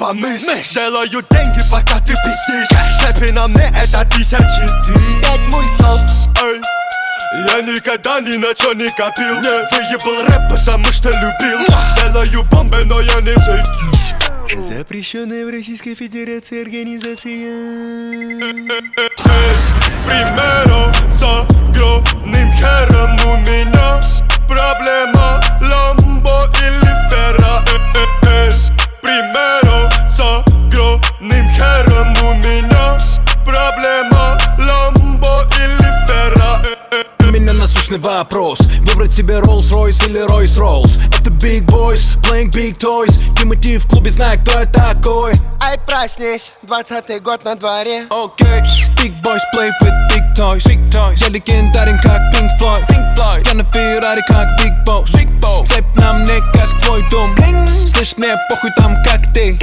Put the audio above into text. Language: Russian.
помышь. Делаю деньги, пока ты пиздишь. Шепи на мне это 1000 ты. 5 мультов. Эй, я никогда ни на чё не копил. Выебал рэп, потому что любил. Делаю бомбы, но я не зайду. Запрещенная в Российской Федерации организация. Примеру с огромным хером у меня проблема Ламбо или Ферра. Примеру с огромным хером у меня проблема Ламбо или Ферра. У меня насущный вопрос: выбрать себе Rolls-Royce или Royce-Rolls? Это Big Boys, playing big toys. Тимати в клубе, знает, кто я такой. Ай, проснись, 20-й год на дворе. Окей, Big Boys play with big toys. Я легендарен, как Pink Floyd. Я на Феррари, как Big Boss. Цепь на мне, как твой дом. Слышь, мне похуй там, как ты.